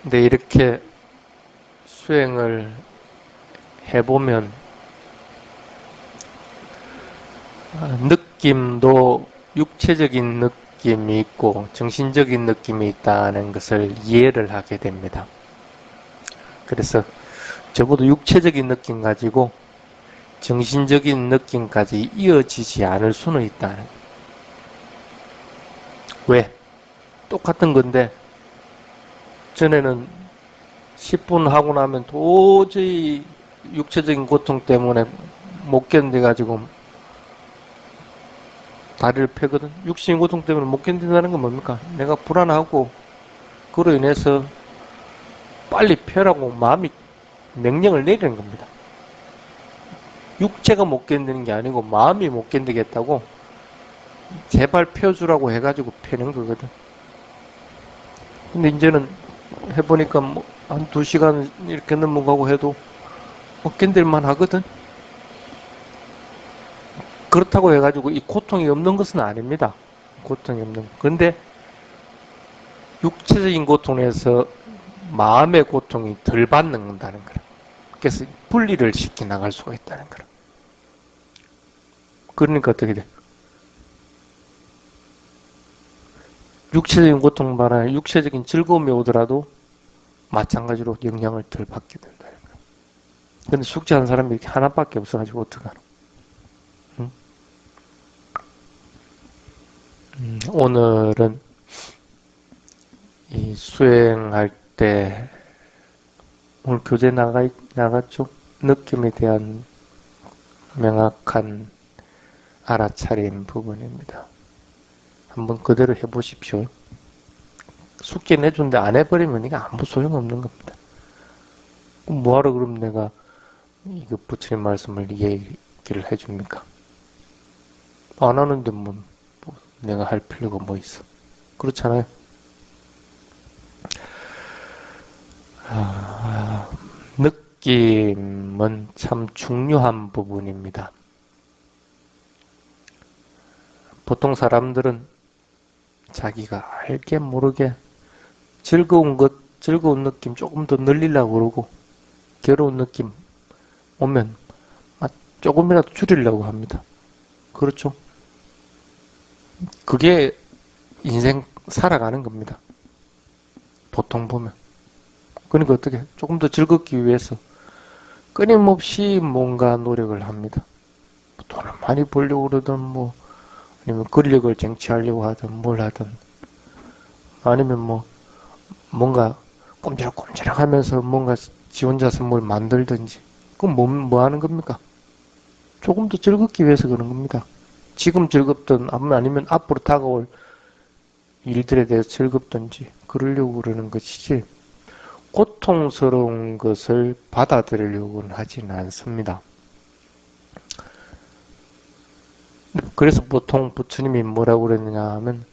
근데 이렇게 수행을 해보면 느낌도 육체적인 느낌이 있고 정신적인 느낌이 있다는 것을 이해를 하게 됩니다. 그래서 적어도 육체적인 느낌 가지고 정신적인 느낌까지 이어지지 않을 수는 있다는. 왜? 똑같은 건데 전에는 10분 하고 나면 도저히 육체적인 고통 때문에 못 견뎌가지고 다리를 펴거든. 육신의 고통 때문에 못 견딘다는 건 뭡니까? 내가 불안하고 그로 인해서 빨리 펴라고 마음이 명령을 내리는 겁니다. 육체가 못 견디는 게 아니고 마음이 못 견디겠다고 제발 펴주라고 해가지고 펴는 거거든. 근데 이제는 해보니까 뭐한 2시간 이렇게 넘어가고 해도 견딜만 하거든. 그렇다고 해가지고 이 고통이 없는 것은 아닙니다. 고통이 없는. 그런데 육체적인 고통에서 마음의 고통이 덜 받는다는 거라. 그래서 분리를 시켜 나갈 수가 있다는 거라. 그러니까 어떻게 돼? 육체적인 고통보다 육체적인 즐거움이 오더라도 마찬가지로 영향을 덜 받게 된다는 거야. 근데 숙제하는 사람이 이렇게 하나밖에 없어가지고 어떡하노? 응? 오늘은 이 수행할 때 오늘 교재 나갔죠? 느낌에 대한 명확한 알아차림 부분입니다. 한번 그대로 해보십시오. 숙제 내준데 안 해버리면 이게 아무 소용없는 겁니다. 뭐하러 그럼 내가 이거 부처님 말씀을 얘기를 해줍니까? 안 하는데 뭐 내가 할 필요가 뭐 있어. 그렇잖아요. 느낌은 참 중요한 부분입니다. 보통 사람들은 자기가 알게 모르게 즐거운 느낌 조금 더 늘리려고 그러고, 괴로운 느낌 오면 조금이라도 줄이려고 합니다. 그렇죠? 그게 인생 살아가는 겁니다. 보통 보면. 그러니까 어떻게 조금 더 즐겁기 위해서 끊임없이 뭔가 노력을 합니다. 돈을 많이 벌려고 그러든 아니면 권력을 쟁취하려고 하든 뭘 하든 아니면 뭔가 꼼지락꼼지락 하면서 뭔가 지 혼자서 뭘 만들든지 그건 뭐 하는 겁니까? 조금 더 즐겁기 위해서 그런 겁니다. 지금 즐겁든 아니면 앞으로 다가올 일들에 대해서 즐겁든지 그러려고 그러는 것이지 고통스러운 것을 받아들이려고는 하지는 않습니다. 그래서 보통 부처님이 뭐라고 그랬느냐 하면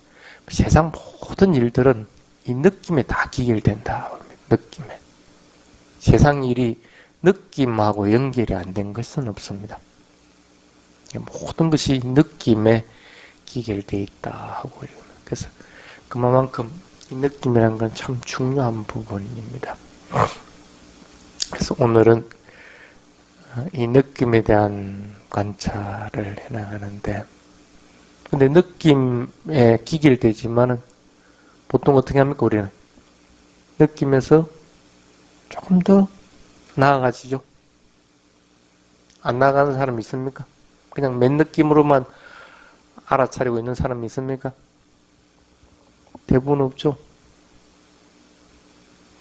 세상 모든 일들은 이 느낌에 다 기결된다. 느낌에. 세상 일이 느낌하고 연결이 안 된 것은 없습니다. 모든 것이 느낌에 기결되어 있다 하고 그래서 그만큼 이 느낌이라는 건 참 중요한 부분입니다. 그래서 오늘은 이 느낌에 대한 관찰을 해나가는데 근데 느낌에 기결되지만은 보통 어떻게 합니까 우리는? 느낌에서 조금 더 나아가시죠. 안 나아가는 사람 있습니까? 그냥 맨 느낌으로만 알아차리고 있는 사람이 있습니까? 대부분 없죠.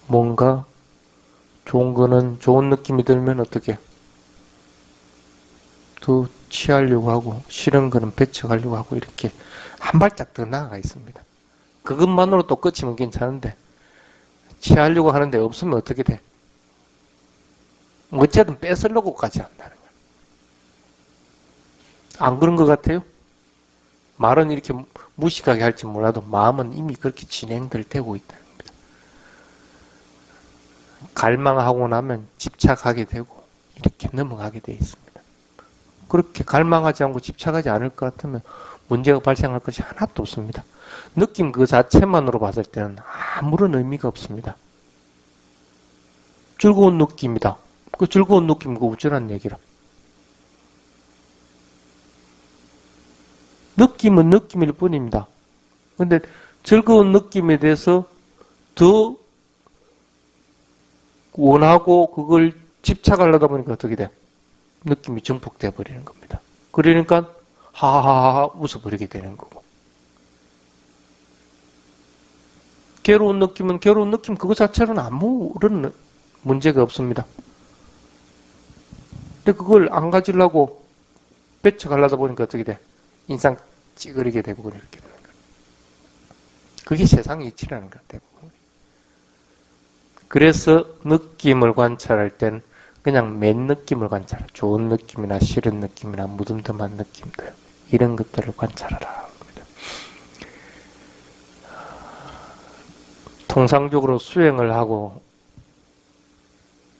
뭔가 좋은 거는 좋은 느낌이 들면 어떻게 더 취하려고 하고 싫은 거는 배척하려고 하고 이렇게 한 발짝 더 나아가 있습니다. 그것만으로 또 끝이면 괜찮은데 취하려고 하는데 없으면 어떻게 돼? 어쨌든 뺏으려고까지 한다는 거야. 안 그런 것 같아요? 말은 이렇게 무식하게 할지 몰라도 마음은 이미 그렇게 진행될 테고 있다는 겁니다. 갈망하고 나면 집착하게 되고 이렇게 넘어가게 돼 있습니다. 그렇게 갈망하지 않고 집착하지 않을 것 같으면 문제가 발생할 것이 하나도 없습니다. 느낌 그 자체만으로 봤을 때는 아무런 의미가 없습니다. 즐거운 느낌이다. 그 즐거운 느낌, 그 우쭐한 얘기라. 느낌은 느낌일 뿐입니다. 근데 즐거운 느낌에 대해서 더 원하고 그걸 집착하려다 보니까 어떻게 돼? 느낌이 증폭돼 버리는 겁니다. 그러니까 하하하 웃어버리게 되는 거고. 괴로운 느낌은 괴로운 느낌 그거 자체로는 아무런 문제가 없습니다. 근데 그걸 안 가지려고 뺏쳐가려다 보니까 어떻게 돼? 인상 찌그리게 되고 이렇게 되는 거예요. 그게 세상 이치라는 것 같아요. 그래서 느낌을 관찰할 땐 그냥 맨 느낌을 관찰해. 좋은 느낌이나 싫은 느낌이나 무덤덤한 느낌들 이런 것들을 관찰하라 합니다. 통상적으로 수행을 하고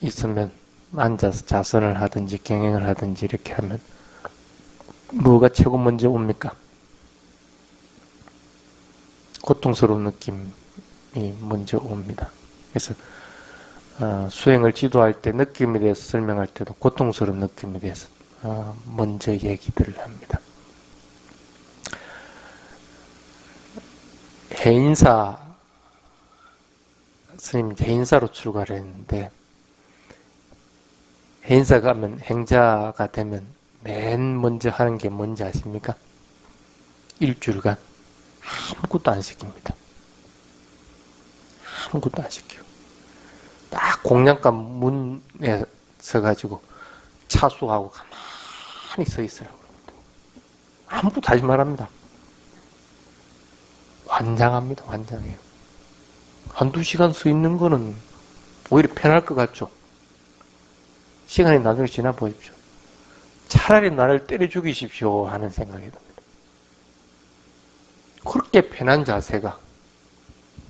있으면 앉아서 자선을 하든지 경행을 하든지 이렇게 하면 뭐가 최고 먼저 옵니까? 고통스러운 느낌이 먼저 옵니다. 그래서 수행을 지도할 때 느낌에 대해서 설명할 때도 고통스러운 느낌에 대해서 먼저 얘기들을 합니다. 해인사 스님 해인사로 출가를 했는데 해인사 가면 행자가 되면 맨 먼저 하는 게 뭔지 아십니까? 일주일간 아무것도 안 시킵니다. 아무것도 안 시켜요. 딱 공양감 문에 서가지고 차수하고 가만히 서 있으라고 합니다. 아무것도 하지 말합니다. 환장합니다. 환장해요. 한두 시간 서 있는 거는 오히려 편할 것 같죠. 시간이 나중에 지나 보십시오. 차라리 나를 때려 죽이십시오 하는 생각이 듭니다. 그렇게 편한 자세가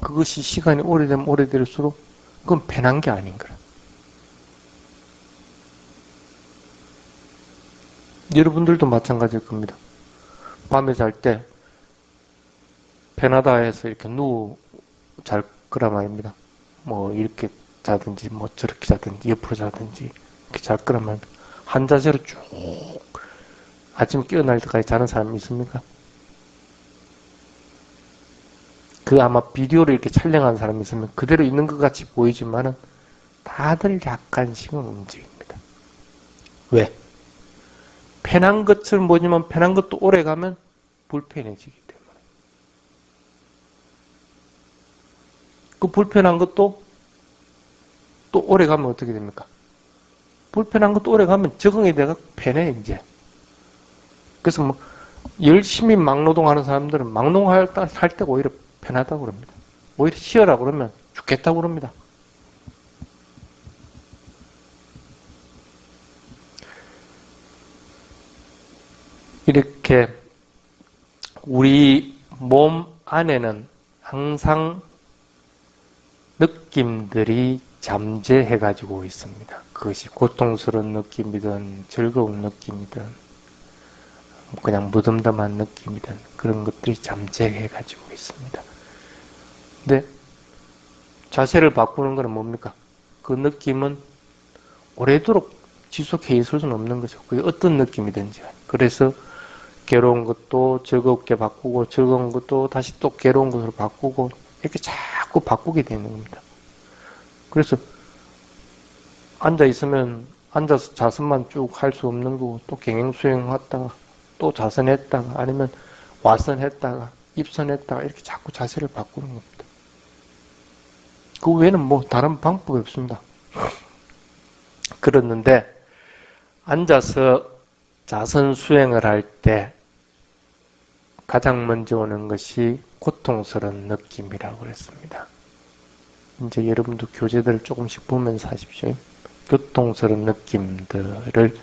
그것이 시간이 오래되면 오래될수록 그건 편한 게 아닌 거라. 여러분들도 마찬가지일 겁니다. 밤에 잘 때 편하다 해서 이렇게 누워 잘 거란 말입니다. 뭐 이렇게 자든지 뭐 저렇게 자든지 옆으로 자든지 이렇게 잘 거란 말입니다. 한 자세로 쭉 아침 깨어날 때까지 자는 사람이 있습니까? 그 아마 비디오를 이렇게 촬영한 사람이 있으면 그대로 있는 것 같이 보이지만은 다들 약간씩은 움직입니다. 왜? 편한 것처럼 보지만 편한 것도 오래 가면 불편해지기 때문에. 그 불편한 것도 또 오래 가면 어떻게 됩니까? 불편한 것도 오래 가면 적응이 돼가 편해 이제. 그래서 뭐 열심히 막노동하는 사람들은 막노동할 때가 오히려 편하다고 그럽니다. 오히려 쉬어라 그러면 죽겠다고 그럽니다. 이렇게 우리 몸 안에는 항상 느낌들이 잠재해가지고 있습니다. 그것이 고통스러운 느낌이든 즐거운 느낌이든 그냥 무덤덤한 느낌이든 그런 것들이 잠재해가지고 있습니다. 근데 자세를 바꾸는 건 뭡니까? 그 느낌은 오래도록 지속해 있을 수는 없는 거죠. 그게 어떤 느낌이든지. 그래서 괴로운 것도 즐겁게 바꾸고 즐거운 것도 다시 또 괴로운 것으로 바꾸고 이렇게 자꾸 바꾸게 되는 겁니다. 그래서 앉아 있으면 앉아서 자선만 쭉 할 수 없는 거고 또 경행수행 했다가 또 자선했다가 아니면 와선했다가 입선했다가 이렇게 자꾸 자세를 바꾸는 겁니다. 그 외에는 뭐 다른 방법이 없습니다. 그렇는데 앉아서 자선 수행을 할 때 가장 먼저 오는 것이 고통스러운 느낌이라고 했습니다. 이제 여러분도 교재들을 조금씩 보면서 하십시오. 고통스러운 느낌들을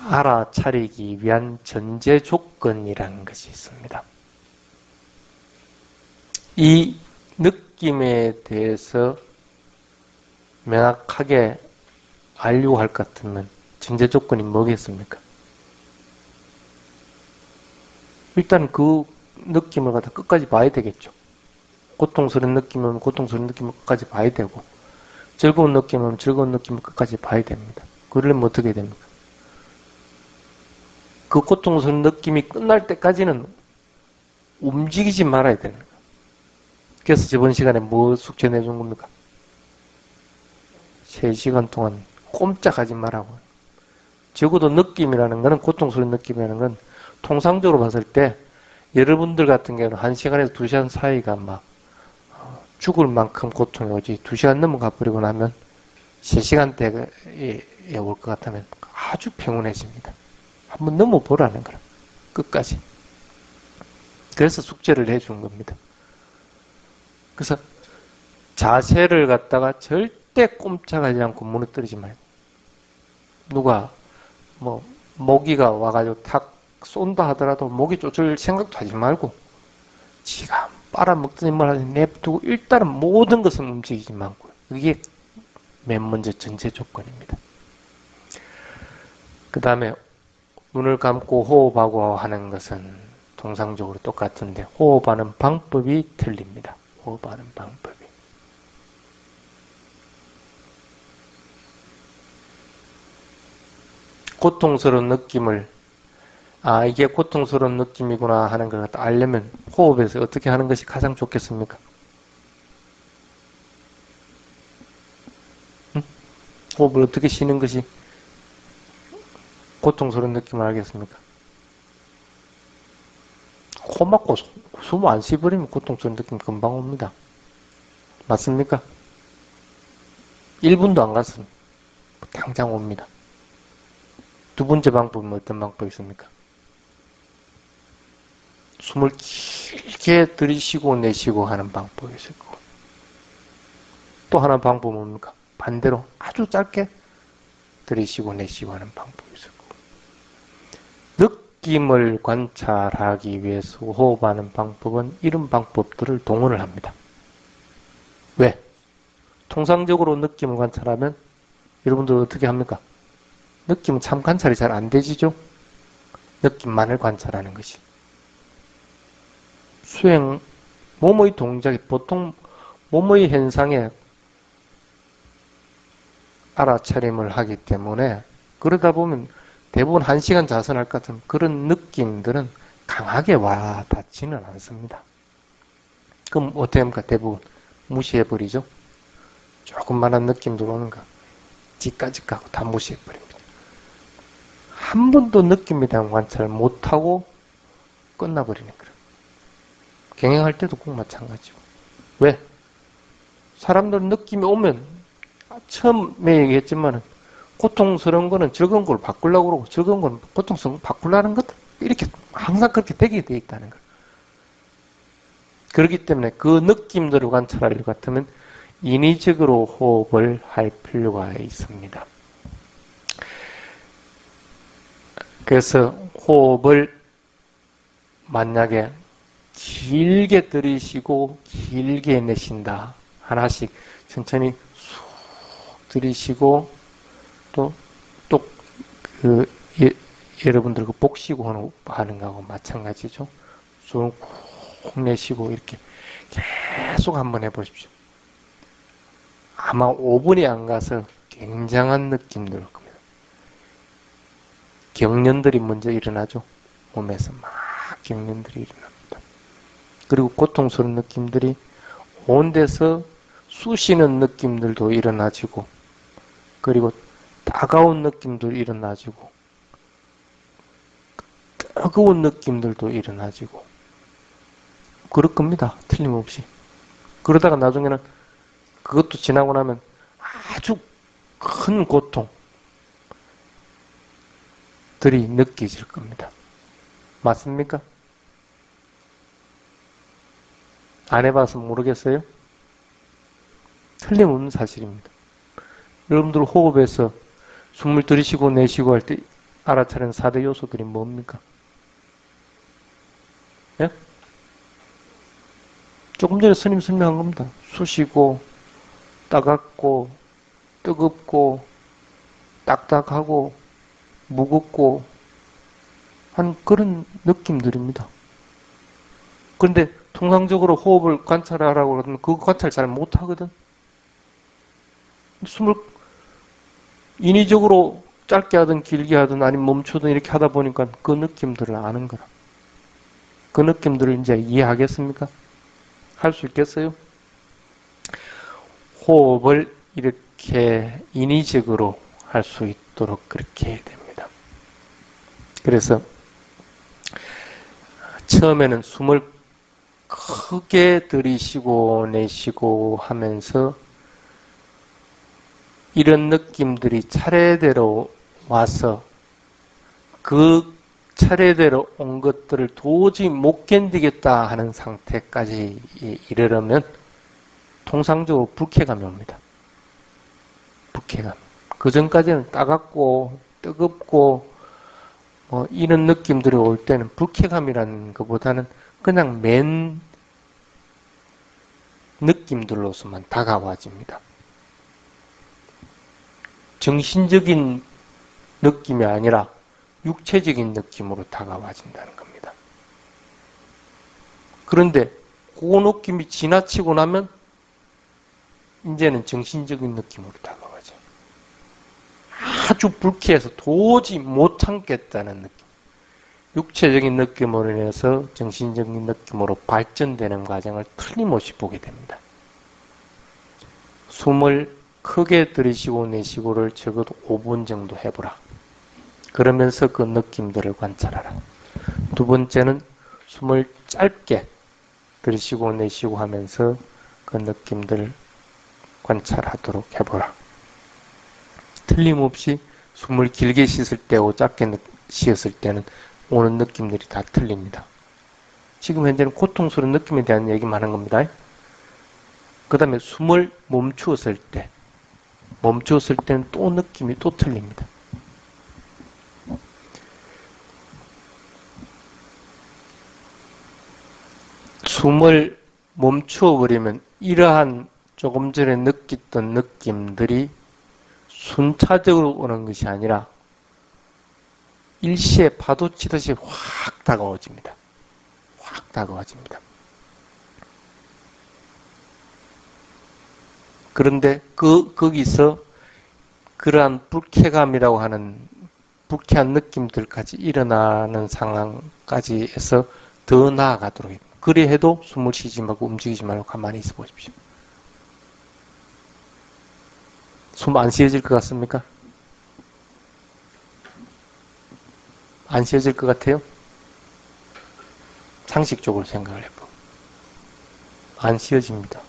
알아차리기 위한 전제 조건이라는 것이 있습니다. 이 느낌에 대해서 명확하게 알려고 할 것 같으면 전제 조건이 뭐겠습니까? 일단 그 느낌을 갖다 끝까지 봐야 되겠죠. 고통스러운 느낌은 고통스러운 느낌을 끝까지 봐야 되고, 즐거운 느낌은 즐거운 느낌을 끝까지 봐야 됩니다. 그러려면 어떻게 됩니까? 그 고통스러운 느낌이 끝날 때까지는 움직이지 말아야 되는 거예요. 그래서 저번 시간에 뭐 숙제 내준 겁니까? 3시간 동안 꼼짝하지 말라고. 적어도 느낌이라는 거는, 고통스러운 느낌이라는 건 통상적으로 봤을 때 여러분들 같은 경우는 1시간에서 2시간 사이가 막 죽을 만큼 고통이 오지, 2시간 넘어가 버리고 나면 3시간대에 올 것 같다면 아주 평온해집니다. 한번 넘어보라는 거라. 끝까지. 그래서 숙제를 해준 겁니다. 그래서 자세를 갖다가 절대 꼼짝하지 않고 무너뜨리지 말고, 누가 뭐 모기가 와가지고 탁 쏜다 하더라도 모기 쫓을 생각도 하지 말고, 지가 빨아먹더니 말하지 냅두고 일단은 모든 것은 움직이지 말고, 이게 맨 먼저 전제 조건입니다. 그 다음에 눈을 감고 호흡하고 하는 것은 통상적으로 똑같은데, 호흡하는 방법이 틀립니다. 호흡하는 방법이. 고통스러운 느낌을, 이게 고통스러운 느낌이구나 하는 걸 알려면 호흡에서 어떻게 하는 것이 가장 좋겠습니까? 응? 호흡을 어떻게 쉬는 것이 고통스러운 느낌을 알겠습니까? 코 막고 숨 안 쉬버리면 고통스러운 느낌 금방 옵니다. 맞습니까? 1분도 안 갔으면 당장 옵니다. 두 번째 방법은 어떤 방법이 있습니까? 숨을 길게 들이쉬고 내쉬고 하는 방법이 있을 거고, 또 하나 방법은 뭡니까? 반대로 아주 짧게 들이쉬고 내쉬고 하는 방법이 있을 거고, 느낌을 관찰하기 위해서 호흡하는 방법은 이런 방법들을 동원을 합니다. 왜? 통상적으로 느낌을 관찰하면 여러분들 어떻게 합니까? 느낌은 참 관찰이 잘 안 되지죠? 느낌만을 관찰하는 것이. 수행, 몸의 동작이 보통 몸의 현상에 알아차림을 하기 때문에, 그러다 보면 대부분 1시간 자선할 것 같은 그런 느낌들은 강하게 와 닿지는 않습니다. 그럼 어떻게 합니까? 대부분 무시해버리죠? 조금만한 느낌 들어오는 거 지까지 가고 다 무시해버립니다. 한 번도 느낌에 대한 관찰을 못하고 끝나버리는 거예요. 경영할 때도 꼭 마찬가지고. 왜? 사람들은 느낌이 오면, 처음에 얘기했지만 고통스러운 거는 즐거운 걸 바꾸려고 그러고, 즐거운 건 고통스러운 걸 바꾸려는 것, 이렇게 항상 그렇게 되게 돼 있다는 거예요. 그렇기 때문에 그 느낌들을 관찰하려고 같으면 인위적으로 호흡을 할 필요가 있습니다. 그래서 호흡을 만약에 길게 들이쉬고 길게 내쉰다. 하나씩 천천히 쑥 들이쉬고, 또 여러분들 그 복식호흡 하는 거하고 마찬가지죠. 쭉 내쉬고 이렇게 계속 한번 해보십시오. 아마 5분이 안 가서 굉장한 느낌 들 겁니다. 경련들이 먼저 일어나죠. 몸에서 막 경련들이 일어납니다. 그리고 고통스러운 느낌들이 온 데서 쑤시는 느낌들도 일어나지고, 그리고 따가운 느낌도 일어나지고, 뜨거운 느낌들도 일어나지고, 그럴 겁니다. 틀림없이. 그러다가 나중에는 그것도 지나고 나면 아주 큰 고통들이 느껴질 겁니다. 맞습니까? 안 해봐서 모르겠어요? 틀림없는 사실입니다. 여러분들 호흡에서 숨을 들이쉬고 내쉬고 할 때 알아차리는 4대 요소들이 뭡니까? 예? 조금 전에 스님 설명한 겁니다. 쑤시고, 따갑고, 뜨겁고, 딱딱하고, 무겁고, 한 그런 느낌들입니다. 그런데 통상적으로 호흡을 관찰하라고 그러면 그 관찰 잘 못하거든. 숨을 인위적으로 짧게 하든 길게 하든 아니면 멈추든 이렇게 하다 보니까 그 느낌들을 아는 거라. 그 느낌들을 이제 이해하겠습니까? 할 수 있겠어요? 호흡을 이렇게 인위적으로 할 수 있도록 그렇게 해야 됩니다. 그래서 처음에는 숨을 크게 들이쉬고 내쉬고 하면서 이런 느낌들이 차례대로 와서 그 차례대로 온 것들을 도저히 못 견디겠다 하는 상태까지 이르려면 통상적으로 불쾌감이 옵니다. 불쾌감. 그 전까지는 따갑고 뜨겁고 뭐 이런 느낌들이 올 때는 불쾌감이라는 것보다는 그냥 맨 느낌들로서만 다가와집니다. 정신적인 느낌이 아니라 육체적인 느낌으로 다가와진다는 겁니다. 그런데 그 느낌이 지나치고 나면 이제는 정신적인 느낌으로 다가와죠. 아주 불쾌해서 도저히 못 참겠다는 느낌. 육체적인 느낌으로 인해서 정신적인 느낌으로 발전되는 과정을 틀림없이 보게 됩니다. 숨을 크게 들이쉬고 내쉬고를 적어도 5분 정도 해보라. 그러면서 그 느낌들을 관찰하라. 두 번째는 숨을 짧게 들이쉬고 내쉬고 하면서 그 느낌들을 관찰하도록 해보라. 틀림없이 숨을 길게 쉬었을 때하고 짧게 쉬었을 때는 오는 느낌들이 다 틀립니다. 지금 현재는 고통스러운 느낌에 대한 얘기만 하는 겁니다. 그 다음에 숨을 멈추었을 때는 또 느낌이 또 틀립니다. 숨을 멈추어버리면 이러한 조금 전에 느꼈던 느낌들이 순차적으로 오는 것이 아니라 일시에 파도치듯이 확 다가와집니다. 확 다가와집니다. 그런데 거기서 그러한 불쾌감이라고 하는 불쾌한 느낌들까지 일어나는 상황까지 해서 더 나아가도록 해요. 그래 해도 숨을 쉬지 말고 움직이지 말고 가만히 있어 보십시오. 숨 안 쉬어질 것 같습니까? 안 쉬어질 것 같아요? 상식적으로 생각을 해보면 안 쉬어집니다.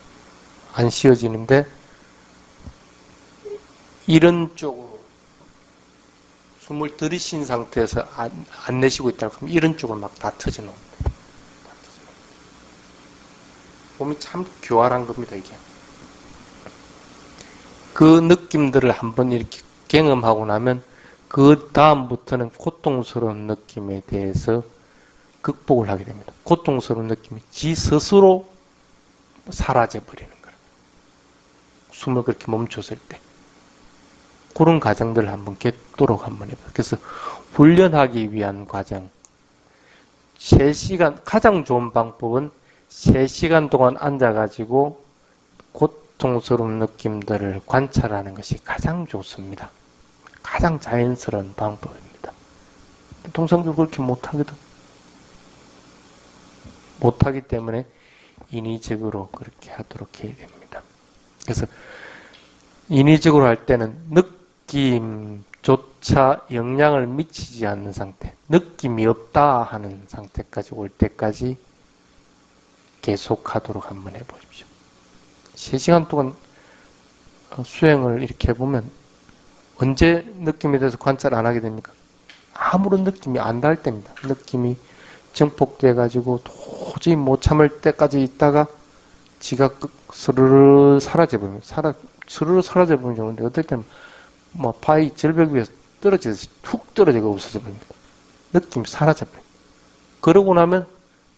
안 쉬어지는데 이런 쪽으로 숨을 들이쉰 상태에서 안 내쉬고 있다 그러면 이런 쪽으로 막 다 터져 나옵니다. 몸이 참 교활한 겁니다, 이게. 그 느낌들을 한번 이렇게 경험하고 나면 그 다음부터는 고통스러운 느낌에 대해서 극복을 하게 됩니다. 고통스러운 느낌이 지 스스로 사라져버리는 거예요. 숨을 그렇게 멈췄을 때. 그런 과정들을 한번 겪도록 한번 해봐요. 그래서 훈련하기 위한 과정. 3시간, 가장 좋은 방법은 3시간 동안 앉아가지고 고통스러운 느낌들을 관찰하는 것이 가장 좋습니다. 가장 자연스러운 방법입니다. 통상적으로 그렇게 못하거든. 못하기 때문에 인위적으로 그렇게 하도록 해야 됩니다. 그래서 인위적으로 할 때는 느낌조차 영향을 미치지 않는 상태, 느낌이 없다 하는 상태까지 올 때까지 계속하도록 한번 해보십시오. 3시간 동안 수행을 이렇게 해보면 언제 느낌에 대해서 관찰 안 하게 됩니까? 아무런 느낌이 안 닿을 때입니다. 느낌이 증폭돼가지고 도저히 못 참을 때까지 있다가 지가 스르르 사라져버립니다. 스르르 사라져버리는 경우인데 어떨 때는 뭐 바위 절벽 위에서 떨어져서 툭 떨어져가 없어져 버립니다. 느낌이 사라져버립니다. 그러고 나면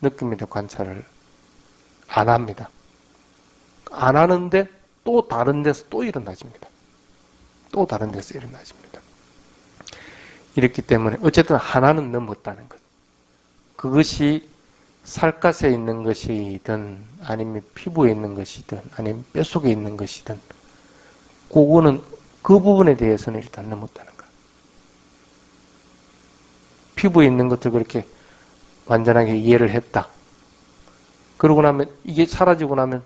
느낌에 대한 관찰을 안 합니다. 안 하는데 또 다른 데서 또 일어나집니다. 또 다른 데서 일어나집니다. 이렇기 때문에 어쨌든 하나는 넘었다는 것. 그것이 살갗에 있는 것이든 아니면 피부에 있는 것이든 아니면 뼛속에 있는 것이든 그거는 그 부분에 대해서는 일단 넘었다는 거야. 피부에 있는 것들 그렇게 완전하게 이해를 했다. 그러고 나면 이게 사라지고 나면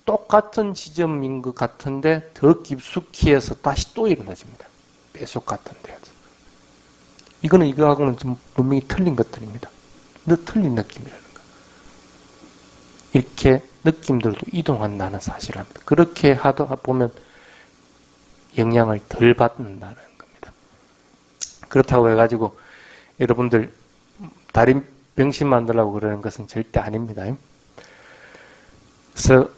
똑같은 지점인 것 같은데 더 깊숙이 해서 다시 또 일어나집니다. 뼛속 같은 데서. 이거는 이거하고는 좀 분명히 틀린 것들입니다. 틀린 느낌이라는 거. 이렇게 느낌들도 이동한다는 사실을 합니다. 그렇게 하다 보면 영향을 덜 받는다는 겁니다. 그렇다고 해가지고 여러분들 다리 병신 만들라고 그러는 것은 절대 아닙니다. 그래서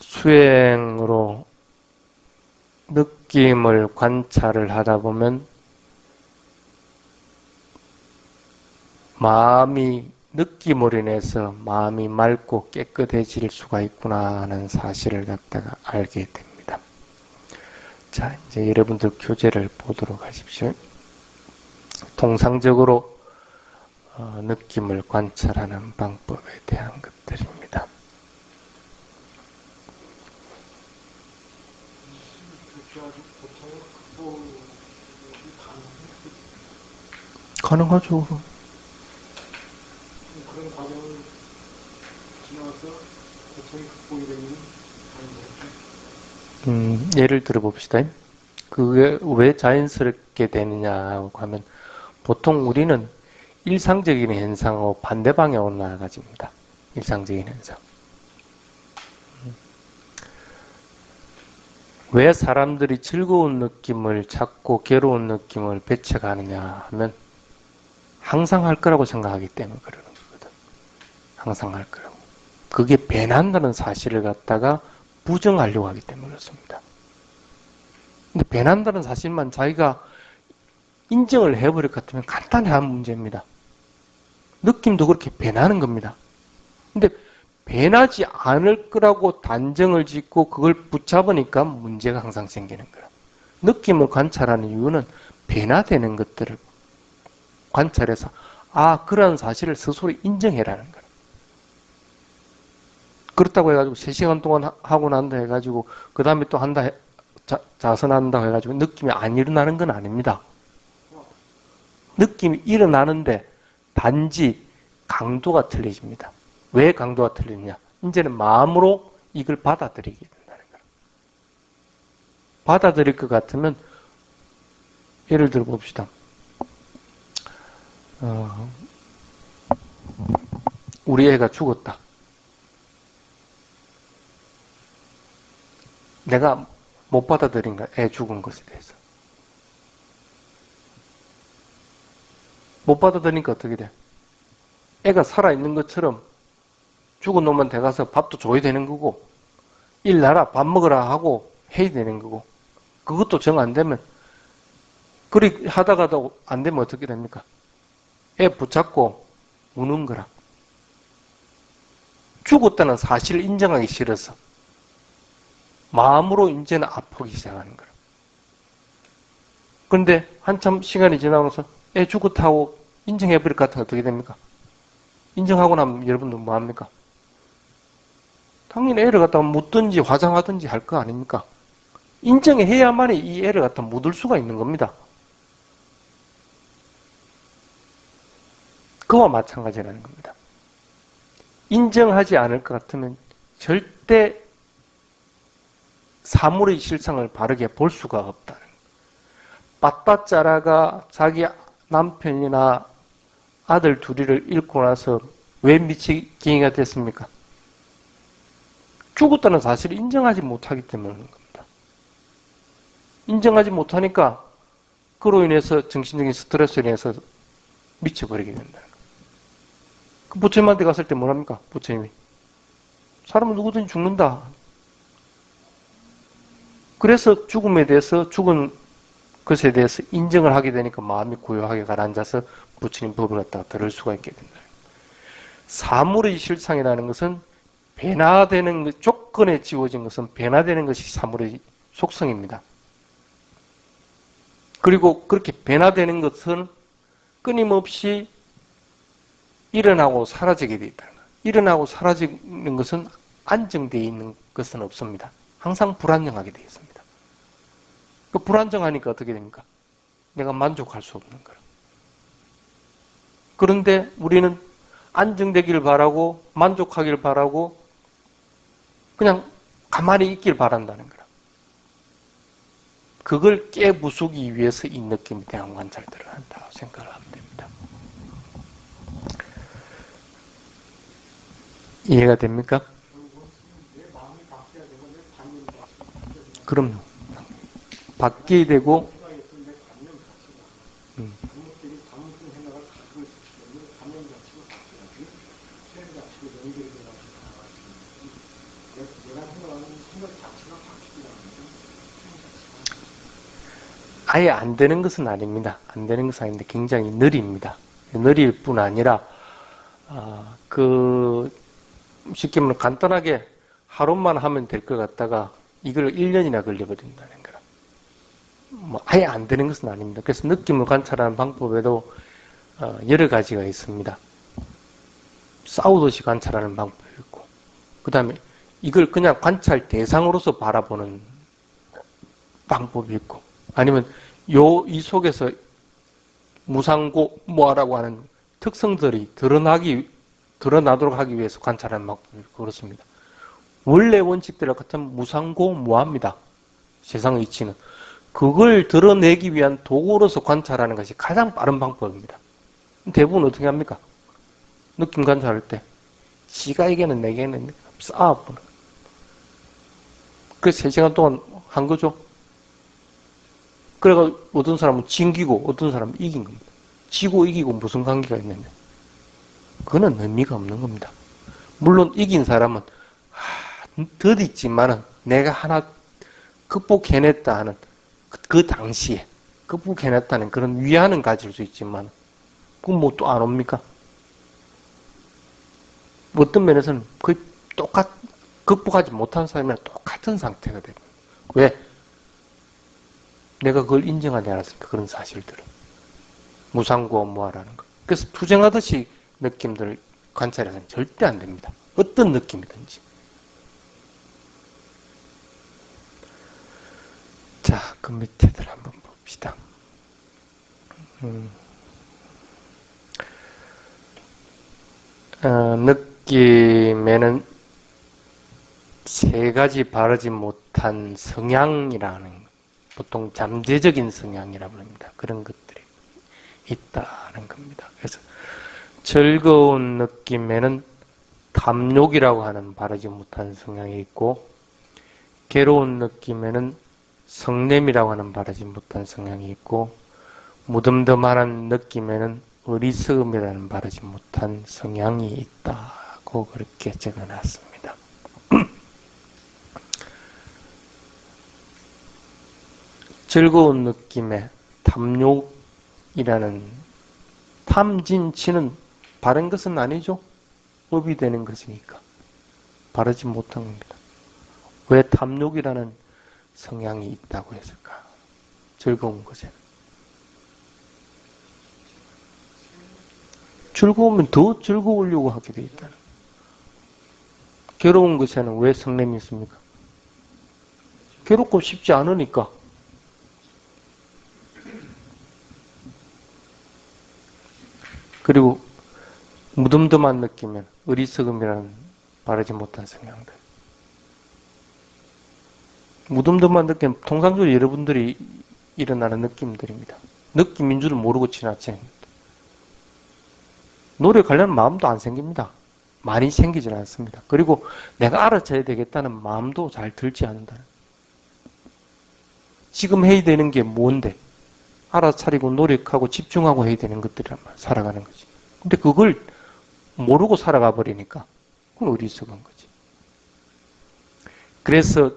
수행으로 느낌을 관찰을 하다 보면 마음이 느낌으로 인해서 마음이 맑고 깨끗해질 수가 있구나 하는 사실을 갖다가 알게 됩니다. 자, 이제 여러분들 교재를 보도록 하십시오. 통상적으로 느낌을 관찰하는 방법에 대한 것들입니다. 가능하죠. 그런 과정을 지나서 고통이 극복이 되는 아닌가요? 예를 들어 봅시다. 그게 왜 자연스럽게 되느냐 하면 보통 우리는 일상적인 현상하고 반대 방향으로 나아가집니다. 일상적인 현상. 왜 사람들이 즐거운 느낌을 찾고 괴로운 느낌을 배척하느냐 하면 항상 할 거라고 생각하기 때문에 그러는 거거든. 항상 할 거라고. 그게 변한다는 사실을 갖다가 부정하려고 하기 때문에 그렇습니다. 근데 변한다는 사실만 자기가 인정을 해버릴 것 같으면 간단한 문제입니다. 느낌도 그렇게 변하는 겁니다. 근데 변하지 않을 거라고 단정을 짓고 그걸 붙잡으니까 문제가 항상 생기는 거야. 느낌을 관찰하는 이유는 변화되는 것들을 관찰해서 그런 사실을 스스로 인정해라는 거야. 그렇다고 해가지고 3시간 동안 하고 난다 해가지고 그 다음에 또 한다 자선한다 해가지고 느낌이 안 일어나는 건 아닙니다. 느낌이 일어나는데 단지 강도가 틀려집니다. 왜 강도가 틀리느냐? 이제는 마음으로 이걸 받아들이게 된다는 거예요. 받아들일 것 같으면 예를 들어 봅시다. 우리 애가 죽었다. 내가 못 받아들인 거야. 애 죽은 것에 대해서. 못 받아들이니까 어떻게 돼? 애가 살아있는 것처럼 죽은 놈만 돼가서 밥도 줘야 되는 거고 일 나라 밥 먹으라 하고 해야 되는 거고 그것도 정 안 되면 그리 하다가도 안 되면 어떻게 됩니까? 애 붙잡고 우는 거라. 죽었다는 사실을 인정하기 싫어서 마음으로 이제는 아프기 시작하는 거라. 그런데 한참 시간이 지나면서 애 죽었다고 인정해버릴 것 같으면 어떻게 됩니까? 인정하고 나면 여러분들 뭐 합니까? 당연히 애를 갖다가 묻든지 화장하든지 할 거 아닙니까? 인정해야만이 이 애를 갖다 묻을 수가 있는 겁니다. 그와 마찬가지라는 겁니다. 인정하지 않을 것 같으면 절대 사물의 실상을 바르게 볼 수가 없다는 거예요. 빠따짜라가 자기 남편이나 아들 둘이를 잃고 나서 왜 미치갱이가 됐습니까? 죽었다는 사실을 인정하지 못하기 때문인 겁니다. 인정하지 못하니까 그로 인해서 정신적인 스트레스로 인해서 미쳐버리게 된다는 거예요. 그 부처님한테 갔을 때 뭐랍니까? 부처님이. 사람은 누구든지 죽는다. 그래서 죽음에 대해서 죽은 것에 대해서 인정을 하게 되니까 마음이 고요하게 가라앉아서 부처님 법을 갖다가 들을 수가 있게 된다. 사물의 실상이라는 것은 변화되는 조건에 지워진 것은 변화되는 것이 사물의 속성입니다. 그리고 그렇게 변화되는 것은 끊임없이 일어나고 사라지게 되어 있다는 거예요. 일어나고 사라지는 것은 안정되어 있는 것은 없습니다. 항상 불안정하게 되어 있습니다. 그 불안정하니까 어떻게 됩니까? 내가 만족할 수 없는 거라. 그런데 우리는 안정되기를 바라고 만족하기를 바라고 그냥 가만히 있길 바란다는 거라. 그걸 깨부수기 위해서 이 느낌에 대한 관찰들을 한다고 생각을 하면 됩니다. 이해가 됩니까? 내 마음이 바뀌어야 되고 내 관념 자체가 바뀌어야 되고 그럼요. 바뀌어야 되고 생각했던 내 관념 자체가 잘못된 생각을 가지고 있기 때문에 관념 자체가 바뀌어야지 생각 자체가 연결이 돼가지고 내가 생각하는 생각 자체가 바뀌지 않으면 아예 안 되는 것은 아닙니다. 안 되는 것은 아닌데 굉장히 느립니다. 느릴 뿐 아니라 쉽게 말하면 간단하게 하루만 하면 될 것 같다가 이걸 1년이나 걸려버린다는 거라. 아예 안 되는 것은 아닙니다. 그래서 느낌을 관찰하는 방법에도 여러 가지가 있습니다. 싸우듯이 관찰하는 방법이 있고, 그 다음에 이걸 그냥 관찰 대상으로서 바라보는 방법이 있고, 아니면 이 속에서 무상고모아라고 하는 특성들이 드러나도록 하기 위해서 관찰하는 방법이 그렇습니다. 원래 원칙대로 같으면 무상고모합니다. 세상의 이치는. 그걸 드러내기 위한 도구로서 관찰하는 것이 가장 빠른 방법입니다. 대부분 어떻게 합니까? 느낌 관찰할 때 지가 이기는 내게는 싸워보는 거예요. 그래서 3시간 동안 한 거죠. 그래가 어떤 사람은 진기고 어떤 사람은 이긴 겁니다. 지고 이기고 무슨 관계가 있느냐. 그거는 의미가 없는 겁니다. 물론 이긴 사람은 덧있지만은 내가 하나 극복해냈다 하는 그 당시에 극복해냈다는 그런 위안은 가질 수 있지만 그건 뭐 또 안 옵니까? 어떤 면에서는 거의 극복하지 못한 사람이랑 똑같은 상태가 됩니다. 왜? 내가 그걸 인정하지 않았으니까 그런 사실들을. 무상고무하라는 거. 그래서 투쟁하듯이 느낌들을 관찰해서는 절대 안 됩니다. 어떤 느낌이든지. 자, 그 밑에들 한번 봅시다. 느낌에는 3가지 바르지 못한 성향이라는, 보통 잠재적인 성향이라고 합니다. 그런 것들이 있다는 겁니다. 그래서 즐거운 느낌에는 탐욕이라고 하는 바르지 못한 성향이 있고, 괴로운 느낌에는 성냄이라고 하는 바르지 못한 성향이 있고, 무덤덤한 느낌에는 어리석음이라는 바르지 못한 성향이 있다고 그렇게 적어놨습니다. 즐거운 느낌에 탐욕이라는, 탐진치는 바른 것은 아니죠. 업이 되는 것이니까 바르지 못한 겁니다. 왜 탐욕이라는 성향이 있다고 했을까? 즐거운 것에는. 즐거우면 더 즐거우려고 하게 되어 있다는. 괴로운 것에는 왜 성냄이 있습니까? 괴롭고 싶지 않으니까. 그리고 무덤덤한 느낌은 어리석음이라는 바르지 못한 성향들. 무덤덤한 느낌, 통상적으로 여러분들이 일어나는 느낌들입니다. 느낌인 줄을 모르고 지나치는 겁니다. 노력하려는 마음도 안 생깁니다. 많이 생기질 않습니다. 그리고 내가 알아쳐야 되겠다는 마음도 잘 들지 않는다는. 지금 해야 되는 게 뭔데? 알아차리고 노력하고 집중하고 해야 되는 것들이란 말, 살아가는 거지. 근데 그걸 모르고 살아가 버리니까 그건 어리석은 거지. 그래서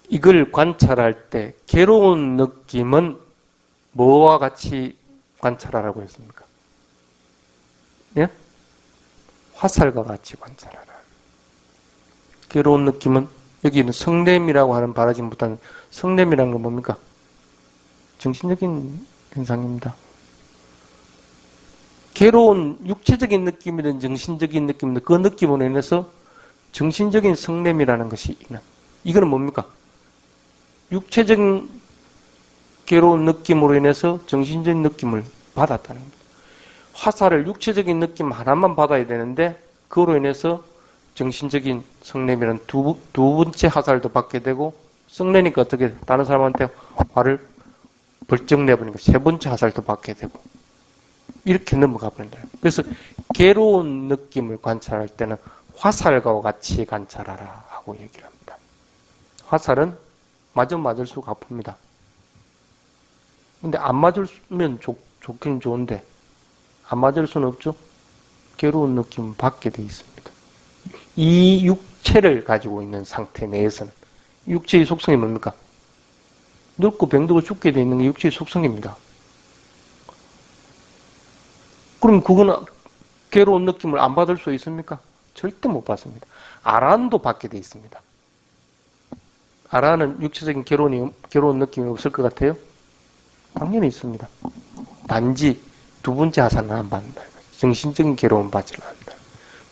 이걸 관찰할 때 괴로운 느낌은 뭐와 같이 관찰하라고 했습니까? 예? 화살과 같이 관찰하라. 괴로운 느낌은 여기는 성냄이라고 하는 바라지 못한, 성냄이라는 건 뭡니까? 정신적인 현상입니다. 괴로운 육체적인 느낌이든 정신적인 느낌이든 그 느낌으로 인해서 정신적인 성냄이라는 것이 있는. 이거는 뭡니까? 육체적인 괴로운 느낌으로 인해서 정신적인 느낌을 받았다는 겁니다. 화살을 육체적인 느낌 하나만 받아야 되는데 그로 인해서 정신적인 성냄이라는 두 번째 화살도 받게 되고 썩내니까 어떻게 다른 사람한테 화를 벌쩍 내버리니까 세 번째 화살도 받게 되고 이렇게 넘어가 버린다. 그래서 괴로운 느낌을 관찰할 때는 화살과 같이 관찰하라 하고 얘기를 합니다. 화살은 맞으면 맞을수록 아픕니다. 근데 안 맞으면 좋긴 좋은데 안 맞을 수는 없죠. 괴로운 느낌을 받게 돼 있습니다. 이 육체를 가지고 있는 상태 내에서는 육체의 속성이 뭡니까? 늙고 병들고 죽게 돼 있는 게 육체의 속성입니다. 그럼 그거는 괴로운 느낌을 안 받을 수 있습니까? 절대 못 받습니다. 아란도 받게 돼 있습니다. 아란은 육체적인 괴로운 느낌이 없을 것 같아요? 당연히 있습니다. 단지 두 번째 하사는 안 받는다. 정신적인 괴로움 받지를 않는다.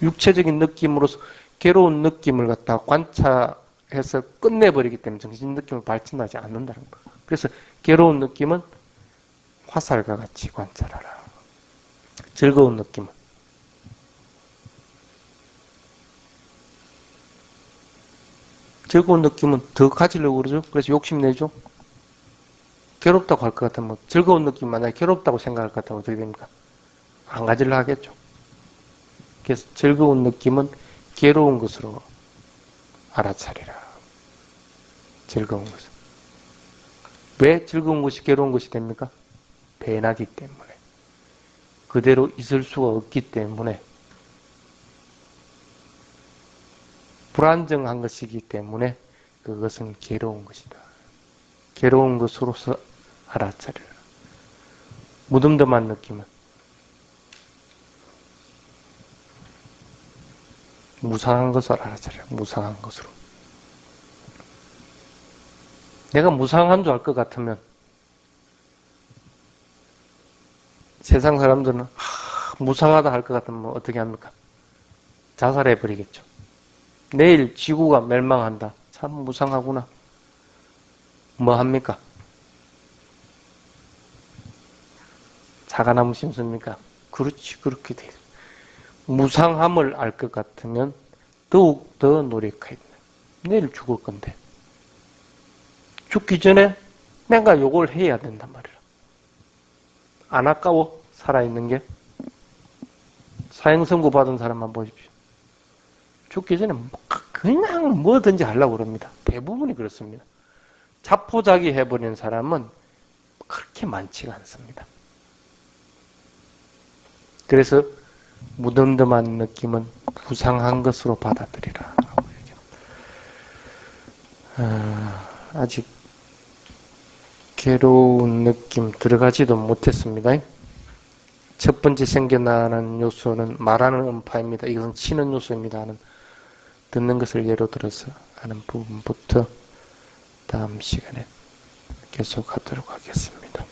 육체적인 느낌으로서 괴로운 느낌을 갖다 관찰해서 끝내버리기 때문에 정신 느낌을 발전하지 않는다는 거예요. 그래서 괴로운 느낌은 화살과 같이 관찰하라. 즐거운 느낌은 더 가지려고 그러죠. 그래서 욕심내죠. 괴롭다고 할 것 같으면 즐거운 느낌 만약에 괴롭다고 생각할 것 같으면 어떻게 됩니까? 안 가지려 하겠죠. 그래서 즐거운 느낌은 괴로운 것으로 알아차리라. 즐거운 것은. 왜 즐거운 것이 괴로운 것이 됩니까? 배나기 때문에. 그대로 있을 수가 없기 때문에. 불안정한 것이기 때문에 그것은 괴로운 것이다. 괴로운 것으로서 알아차리라. 무덤덤한 느낌은 무상한 것을 알아차리라. 무상한 것으로. 내가 무상한 줄 알 것 같으면 세상 사람들은 무상하다 할 것 같으면 어떻게 합니까? 자살해버리겠죠. 내일 지구가 멸망한다. 참 무상하구나. 뭐 합니까? 사과나무 심습니까? 그렇지, 그렇게 돼요. 무상함을 알 것 같으면 더욱 더 노력해야 돼. 내일 죽을 건데. 죽기 전에 내가 요걸 해야 된단 말이야. 안 아까워? 살아있는 게? 사형 선고 받은 사람만 보십시오. 죽기 전에 그냥 뭐든지 하려고 그럽니다. 대부분이 그렇습니다. 자포자기 해버린 사람은 그렇게 많지가 않습니다. 그래서 무덤덤한 느낌은 부상한 것으로 받아들이라. 아직 괴로운 느낌 들어가지도 못했습니다. 첫 번째 생겨나는 요소는 말하는 음파입니다. 이것은 치는 요소입니다. 듣는 것을 예로 들어서 하는 부분부터 다음 시간에 계속하도록 하겠습니다.